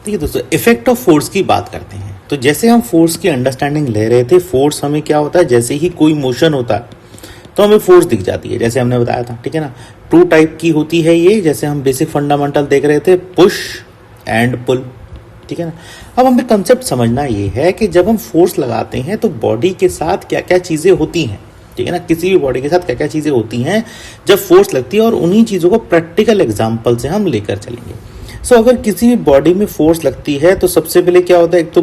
देखिए दोस्तों, effect of force की बात करते हैं। तो जैसे हम फोर्स की अंडरस्टैंडिंग ले रहे थे, फोर्स हमें क्या होता है, जैसे ही कोई मोशन होता है तो हमें फोर्स दिख जाती है, जैसे हमने बताया था, ठीक है ना। टू टाइप की होती है ये, जैसे हम बेसिक फंडामेंटल देख रहे थे, पुश एंड पुल, ठीक है ना। अब हमें कंसेप्ट समझना ये है कि जब हम फोर्स लगाते हैं तो बॉडी के साथ क्या क्या चीजें होती हैं, ठीक है ना। किसी भी बॉडी के साथ क्या क्या चीजें होती हैं जब फोर्स लगती है, और उन्हीं चीजों को प्रैक्टिकल एग्जांपल से हम लेकर चलेंगे। सो अगर किसी भी बॉडी में फोर्स लगती है तो सबसे पहले क्या होता है, एक तो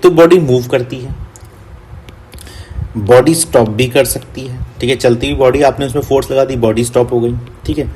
बॉडी मूव करती है, बॉडी स्टॉप भी कर सकती है, ठीक है। चलती हुई बॉडी, आपने उसमें फोर्स लगा दी, बॉडी स्टॉप हो गई, ठीक है।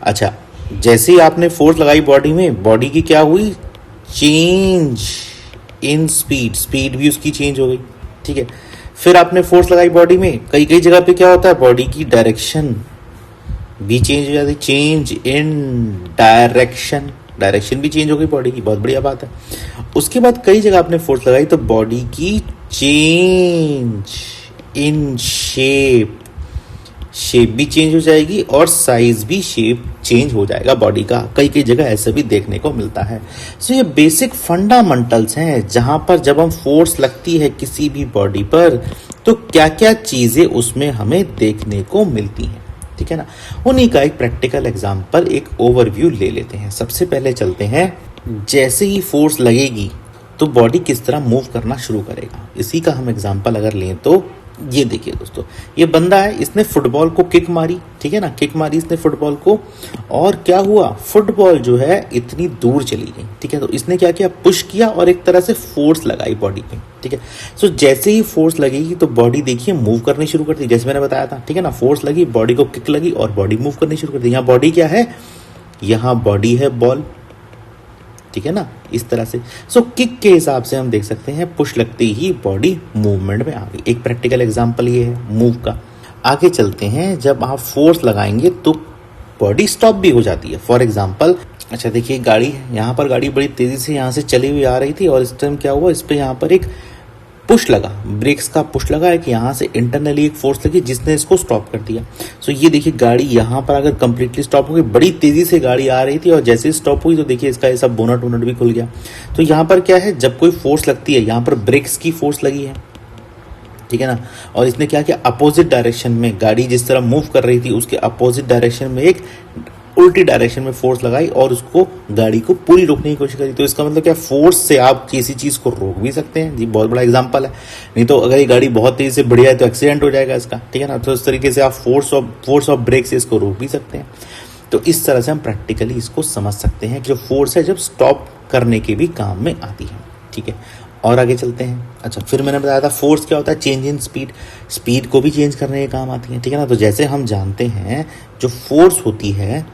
अच्छा, जैसे ही आपने फोर्स लगाई बॉडी में, बॉडी की क्या हुई, चेंज इन स्पीड, स्पीड भी उसकी चेंज हो गई, ठीक है। फिर आपने फोर्स लगाई बॉडी में, कई कई जगह पे क्या होता है, बॉडी की डायरेक्शन भी चेंज हो जाती है, चेंज इन डायरेक्शन, डायरेक्शन भी चेंज हो गई बॉडी की, बहुत बढ़िया बात है। उसके बाद कई जगह आपने फोर्स लगाई तो बॉडी की चेंज इन शेप, शेप भी चेंज हो जाएगी और साइज भी शेप चेंज हो जाएगा बॉडी का, कई कई जगह ऐसे भी देखने को मिलता है। सो ये बेसिक फंडामेंटल्स हैं, जहां पर जब हम फोर्स लगती है किसी भी बॉडी पर तो क्या क्या चीजें उसमें हमें देखने को मिलती हैं, ठीक है ना। उन्हीं का एक प्रैक्टिकल एग्जांपल, एक ओवरव्यू ले लेते हैं। सबसे पहले चलते हैं, जैसे ही फोर्स लगेगी तो बॉडी किस तरह मूव करना शुरू करेगा, इसी का हम एग्जांपल अगर लें तो ये देखिए दोस्तों, ये बंदा है, इसने फुटबॉल को किक मारी, ठीक है ना, किक मारी इसने फुटबॉल को, और क्या हुआ, फुटबॉल जो है इतनी दूर चली गई, ठीक है। तो इसने क्या किया, पुश किया और एक तरह से फोर्स लगाई बॉडी पे, ठीक है। सो जैसे ही फोर्स लगेगी तो बॉडी देखिए मूव करनी शुरू करती है, जैसे मैंने बताया था, ठीक है ना। फोर्स लगी, बॉडी को किक लगी और बॉडी मूव करनी शुरू कर दी। यहाँ बॉडी क्या है, यहाँ बॉडी है बॉल, ठीक है ना, इस तरह से। सो किक के हिसाब से हम देख सकते हैं, पुश लगते ही बॉडी मूवमेंट में आ गई। एक प्रैक्टिकल एग्जांपल ये है मूव का। आगे चलते हैं, जब आप फोर्स लगाएंगे तो बॉडी स्टॉप भी हो जाती है। फॉर एग्जांपल, अच्छा देखिए, गाड़ी है, यहाँ पर गाड़ी बड़ी तेजी से यहाँ से चली हुई आ रही थी और इस टाइम क्या हुआ, इस पे यहाँ पर एक पुश लगा, ब्रेक्स का पुश लगा है कि यहाँ से इंटरनली एक फोर्स लगी जिसने इसको स्टॉप कर दिया। सो ये देखिए, गाड़ी यहाँ पर अगर कंप्लीटली स्टॉप हो गई, बड़ी तेजी से गाड़ी आ रही थी और जैसे ही स्टॉप हुई तो देखिए इसका ये सब बोनट वोनट भी खुल गया। तो यहाँ पर क्या है, जब कोई फोर्स लगती है, यहाँ पर ब्रेक्स की फोर्स लगी है, ठीक है ना, और इसने क्या किया, अपोजिट डायरेक्शन में, गाड़ी जिस तरह मूव कर रही थी उसके अपोजिट डायरेक्शन में एक उल्टी डायरेक्शन में फोर्स लगाई और उसको, गाड़ी को पूरी रोकने की कोशिश करी। तो इसका मतलब क्या, फोर्स से आप किसी चीज को रोक भी सकते हैं जी, बहुत बड़ा एग्जांपल है। नहीं तो अगर ये गाड़ी बहुत तेजी से बढ़िया है तो एक्सीडेंट हो जाएगा इसका, ठीक है ना। तो इस तरीके से आप फोर्स ऑफ ब्रेक से इसको रोक भी सकते हैं। तो इस तरह से हम प्रैक्टिकली इसको समझ सकते हैं कि जो फोर्स है जब स्टॉप करने के भी काम में आती है, ठीक है। और आगे चलते हैं। अच्छा, फिर मैंने बताया था फोर्स क्या होता है, चेंज इन स्पीड, स्पीड को भी चेंज करने के काम आती है, ठीक है ना। तो जैसे हम जानते हैं जो फोर्स होती है,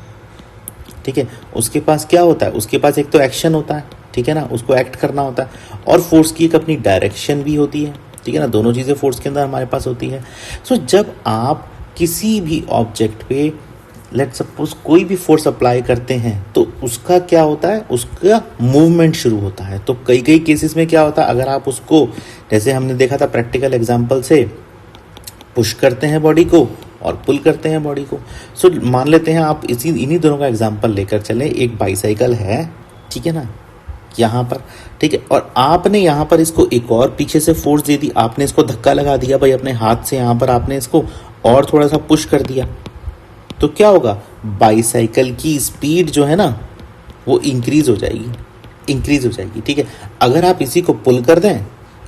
ठीक है, उसके पास क्या होता है, उसके पास एक तो एक्शन होता है, ठीक है ना, उसको एक्ट करना होता है, और फोर्स की एक अपनी डायरेक्शन भी होती है, ठीक है ना। दोनों चीज़ें फोर्स के अंदर हमारे पास होती है। सो जब आप किसी भी ऑब्जेक्ट पे लेट सपोज कोई भी फोर्स अप्लाई करते हैं तो उसका क्या होता है, उसका मूवमेंट शुरू होता है। तो कई कई केसेस में क्या होता है, अगर आप उसको, जैसे हमने देखा था प्रैक्टिकल एग्जांपल से, पुश करते हैं बॉडी को और पुल करते हैं बॉडी को। सो मान लेते हैं आप इन्हीं दोनों का एग्जांपल लेकर चलें। एक बाइसाइकिल है, ठीक है ना, यहाँ पर, ठीक है, और आपने यहाँ पर इसको एक और पीछे से फोर्स दे दी, आपने इसको धक्का लगा दिया भाई अपने हाथ से, यहाँ पर आपने इसको और थोड़ा सा पुश कर दिया, तो क्या होगा, बाइसाइकिल की स्पीड जो है ना वो इंक्रीज हो जाएगी, ठीक है। अगर आप इसी को पुल कर दें,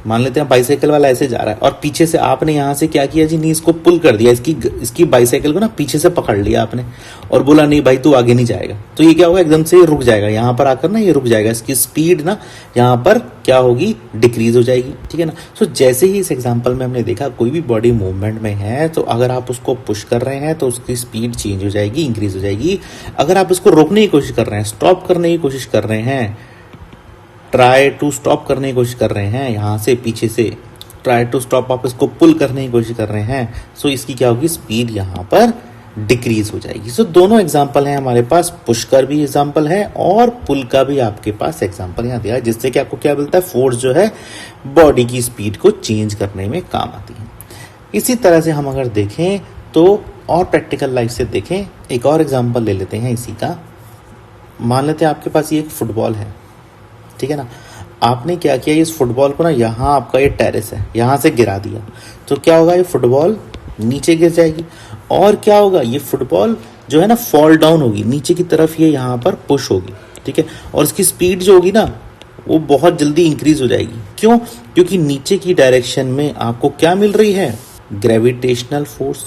मान लेते हैं बाइसाइकिल वाला ऐसे जा रहा है और पीछे से आपने यहाँ से क्या किया जी, नहीं इसको पुल कर दिया, इसकी बाइसाइकिल को ना पीछे से पकड़ लिया आपने और बोला नहीं भाई तू आगे नहीं जाएगा, तो ये क्या होगा, एकदम से रुक जाएगा, यहाँ पर आकर ना ये रुक जाएगा, इसकी स्पीड ना यहाँ पर क्या होगी, डिक्रीज हो जाएगी, ठीक है ना। सो जैसे ही इस एग्जाम्पल में हमने देखा, कोई भी बॉडी मूवमेंट में है तो अगर आप उसको पुश कर रहे हैं तो उसकी स्पीड चेंज हो जाएगी, इंक्रीज हो जाएगी। अगर आप इसको रोकने की कोशिश कर रहे हैं, स्टॉप करने की कोशिश कर रहे हैं, ट्राई टू स्टॉप करने की कोशिश कर रहे हैं, यहाँ से पीछे से ट्राई टू स्टॉप, आप इसको पुल करने की कोशिश कर रहे हैं, सो इसकी क्या होगी, स्पीड यहाँ पर डिक्रीज हो जाएगी। सो दोनों एग्जांपल हैं हमारे पास, पुश का भी एग्जांपल है और पुल का भी आपके पास एग्जांपल यहाँ दिया है, जिससे कि आपको क्या मिलता है, फोर्स जो है बॉडी की स्पीड को चेंज करने में काम आती है। इसी तरह से हम अगर देखें तो और प्रैक्टिकल लाइफ से देखें, एक और एग्जांपल ले लेते हैं इसी का। मान लेते हैं आपके पास ये एक फुटबॉल है, ठीक है ना। आपने क्या किया, इस फुटबॉल को ना यहाँ आपका ये टेरेस है, यहाँ से गिरा दिया, तो क्या होगा, ये फुटबॉल नीचे गिर जाएगी। और क्या होगा, ये फुटबॉल जो है ना फॉल डाउन होगी नीचे की तरफ, ये यहाँ पर पुश होगी, ठीक है। और इसकी स्पीड जो होगी ना वो बहुत जल्दी इंक्रीज हो जाएगी। क्यों? क्योंकि नीचे की डायरेक्शन में आपको क्या मिल रही है, ग्रेविटेशनल फोर्स।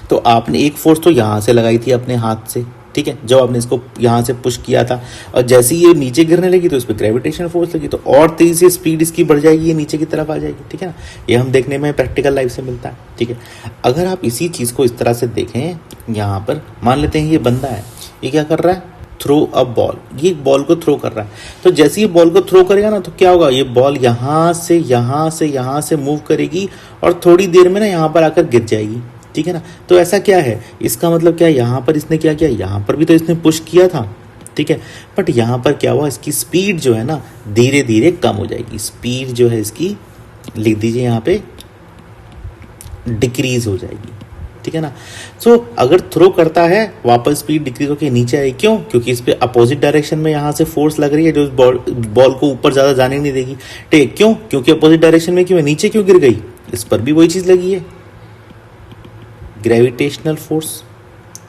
तो आपने एक फोर्स तो यहाँ से लगाई थी अपने हाथ से, ठीक है, जब आपने इसको यहाँ से पुश किया था, और जैसे ही ये नीचे गिरने लगी तो इस पर ग्रेविटेशनल फोर्स लगी, तो और तेजी से स्पीड इसकी बढ़ जाएगी, ये नीचे की तरफ आ जाएगी, ठीक है ना। ये हम देखने में प्रैक्टिकल लाइफ से मिलता है, ठीक है। अगर आप इसी चीज़ को इस तरह से देखें, यहाँ पर मान लेते हैं ये बंदा है, ये क्या कर रहा है, थ्रो अ बॉल, ये बॉल को थ्रो कर रहा है। तो जैसे ही बॉल को थ्रो करेगा ना, तो क्या होगा, ये बॉल यहाँ से मूव करेगी और थोड़ी देर में ना यहाँ पर आकर गिर जाएगी, ठीक है ना। तो ऐसा क्या है, इसका मतलब क्या है, यहाँ पर इसने क्या किया, यहाँ पर भी तो इसने पुश किया था, ठीक है, बट यहाँ पर क्या हुआ, इसकी स्पीड जो है ना धीरे धीरे कम हो जाएगी। स्पीड जो है इसकी, लिख दीजिए यहाँ पे, डिक्रीज हो जाएगी, ठीक है ना। सो अगर थ्रो करता है वापस स्पीड डिक्रीज होकर नीचे आएगी। क्यों? क्योंकि इस पे अपोजिट डायरेक्शन में यहाँ से फोर्स लग रही है जो इस बॉल को ऊपर ज़्यादा जाने नहीं देगी, ठीक है। क्यों? क्योंकि अपोजिट डायरेक्शन में क्यों है, नीचे क्यों गिर गई, इस पर भी वही चीज़ लगी है, ग्रेविटेशनल फोर्स,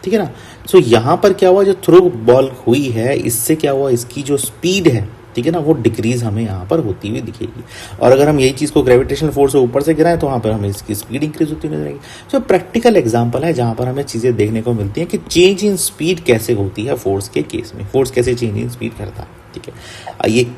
ठीक है ना। सो यहाँ पर क्या हुआ, जो थ्रो बॉल हुई है इससे क्या हुआ, इसकी जो स्पीड है, ठीक है ना, वो डिक्रीज हमें यहाँ पर होती हुई दिखेगी। और अगर हम यही चीज़ को ग्रेविटेशनल फोर्स से ऊपर से गिराएं तो वहाँ पर हमें इसकी स्पीड इंक्रीज होती हुई नजर आएगी। सो प्रैक्टिकल एग्जांपल है जहाँ पर हमें चीज़ें देखने को मिलती हैं कि चेंज इन स्पीड कैसे होती है फोर्स के केस में, फोर्स कैसे चेंज इन स्पीड करता है, ठीक है। आइए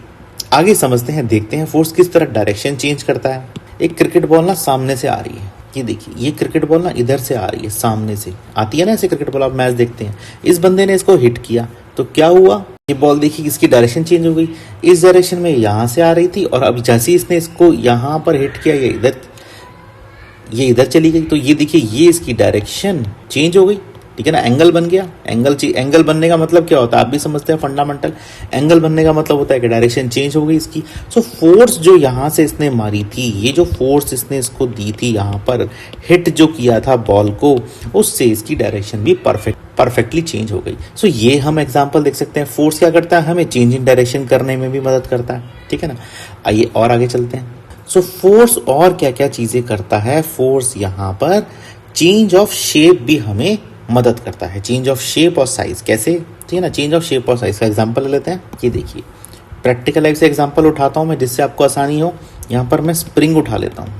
आगे समझते हैं, देखते हैं फोर्स किस तरह डायरेक्शन चेंज करता है। एक क्रिकेट बॉल ना सामने से आ रही है, ये देखिए, ये क्रिकेट बॉल ना इधर से आ रही है, सामने से आती है ना ऐसे क्रिकेट बॉल, आप मैच देखते हैं। इस बंदे ने इसको हिट किया तो क्या हुआ, ये बॉल देखिए इसकी डायरेक्शन चेंज हो गई, इस डायरेक्शन में यहाँ से आ रही थी और अब जैसे इसने इसको यहाँ पर हिट किया, ये इधर चली गई। तो ये देखिए, ये इसकी डायरेक्शन चेंज हो गई, ठीक है ना, एंगल बन गया। एंगल बनने का मतलब क्या होता है, आप भी समझते हैं फंडामेंटल। एंगल बनने का मतलब होता है कि डायरेक्शन चेंज हो गई इसकी। सो फोर्स जो यहाँ से इसने मारी थी, ये जो फोर्स इसने इसको दी थी, यहाँ पर हिट जो किया था बॉल को, उससे इसकी डायरेक्शन भी परफेक्टली चेंज हो गई। सो ये हम एग्जाम्पल देख सकते हैं, फोर्स क्या करता है, हमें चेंज इन डायरेक्शन करने में भी मदद करता है, ठीक है ना। आइए और आगे चलते हैं। सो फोर्स और क्या क्या चीजें करता है, फोर्स यहाँ पर चेंज ऑफ शेप भी हमें मदद करता है, चेंज ऑफ शेप और साइज। कैसे, ठीक है ना, चेंज ऑफ शेप और साइज का एग्जांपल ले लेते हैं। ये देखिए, प्रैक्टिकल लाइफ से एग्जांपल उठाता हूँ मैं जिससे आपको आसानी हो। यहाँ पर मैं स्प्रिंग उठा लेता हूँ,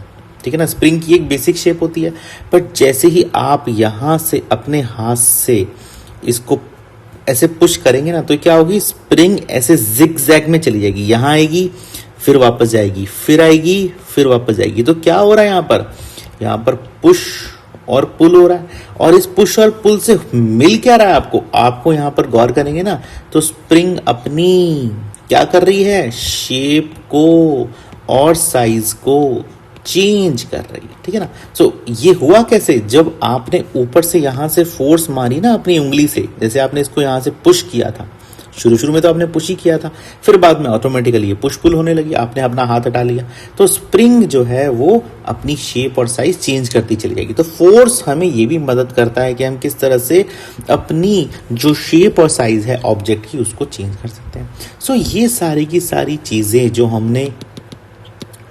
ठीक है ना। स्प्रिंग की एक बेसिक शेप होती है, बट जैसे ही आप यहाँ से अपने हाथ से इसको ऐसे पुश करेंगे ना, तो क्या होगी, स्प्रिंग ऐसे जिग जैग में चली जाएगी, यहाँ आएगी फिर वापस जाएगी, फिर आएगी फिर वापस जाएगी। तो क्या हो रहा है यहाँ पर पुश और पुल हो रहा है, और इस पुश और पुल से मिल क्या रहा है आपको यहाँ पर गौर करेंगे ना, तो स्प्रिंग अपनी क्या कर रही है, शेप को और साइज को चेंज कर रही है, ठीक है ना। सो ये हुआ कैसे, जब आपने ऊपर से यहाँ से फोर्स मारी ना अपनी उंगली से, जैसे आपने इसको यहाँ से पुश किया था, शुरू में तो आपने पुश ही किया था, फिर बाद में ऑटोमेटिकली ये पुश पुल होने लगी, आपने अपना हाथ हटा लिया, तो स्प्रिंग जो है वो अपनी शेप और साइज चेंज करती चली जाएगी। तो फोर्स हमें ये भी मदद करता है कि हम किस तरह से अपनी जो शेप और साइज है ऑब्जेक्ट की, उसको चेंज कर सकते हैं। सो ये सारी की सारी चीज़ें जो हमने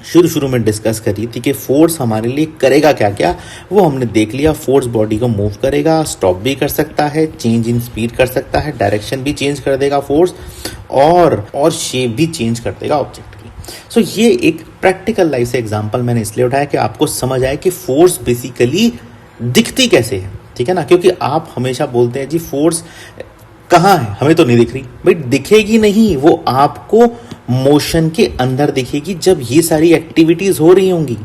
शुरू में डिस्कस करी थी कि फोर्स हमारे लिए करेगा क्या क्या, वो हमने देख लिया। फोर्स बॉडी को मूव करेगा, स्टॉप भी कर सकता है, चेंज इन स्पीड कर सकता है, डायरेक्शन भी चेंज कर देगा फोर्स, और शेप भी चेंज कर देगा ऑब्जेक्ट की। सो ये एक प्रैक्टिकल लाइफ से एग्जांपल मैंने इसलिए उठाया कि आपको समझ आए कि फोर्स बेसिकली दिखती कैसे है, ठीक है ना। क्योंकि आप हमेशा बोलते हैं जी फोर्स कहाँ है, हमें तो नहीं दिख रही, भाई दिखेगी नहीं, वो आपको मोशन के अंदर दिखेगी जब ये सारी एक्टिविटीज हो रही होंगी,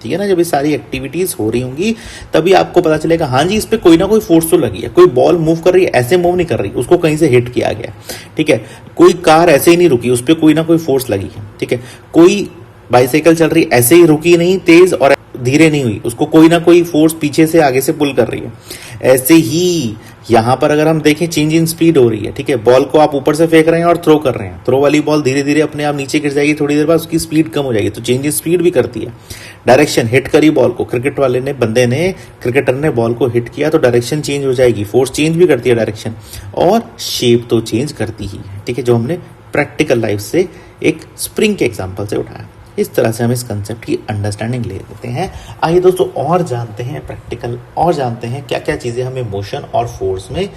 ठीक है ना। जब ये सारी एक्टिविटीज हो रही होंगी तभी आपको पता चलेगा, हाँ जी इस पे कोई ना कोई फोर्स तो लगी है, कोई बॉल मूव कर रही है, ऐसे मूव नहीं कर रही, उसको कहीं से हिट किया गया, ठीक है। कोई कार ऐसे ही नहीं रुकी, उस पर कोई ना कोई फोर्स लगी है, ठीक है। कोई बाइसाइकिल चल रही ऐसे ही रुकी नहीं, तेज और धीरे नहीं हुई, उसको कोई ना कोई फोर्स पीछे से आगे से पुल कर रही है। ऐसे ही यहाँ पर अगर हम देखें चेंज इन स्पीड हो रही है, ठीक है। बॉल को आप ऊपर से फेंक रहे हैं और थ्रो कर रहे हैं, थ्रो वाली बॉल धीरे धीरे अपने आप नीचे गिर जाएगी, थोड़ी देर बाद उसकी स्पीड कम हो जाएगी, तो चेंज इन स्पीड भी करती है। डायरेक्शन, हिट करी बॉल को, क्रिकेट वाले ने क्रिकेटर ने बॉल को हिट किया तो डायरेक्शन चेंज हो जाएगी, फोर्स चेंज भी करती है डायरेक्शन, और शेप तो चेंज करती ही है, ठीक है, जो हमने प्रैक्टिकल लाइफ से एक स्प्रिंग के एग्जाम्पल से उठाया। इस तरह से हम इस कंसेप्ट की अंडरस्टैंडिंग ले लेते हैं। आइए दोस्तों और जानते हैं प्रैक्टिकल, और जानते हैं क्या क्या चीज़ें हमें मोशन और फोर्स में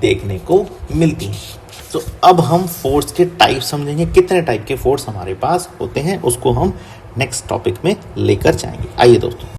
देखने को मिलती हैं। तो अब हम फोर्स के टाइप समझेंगे, कितने टाइप के फोर्स हमारे पास होते हैं उसको हम नेक्स्ट टॉपिक में लेकर जाएंगे। आइए दोस्तों।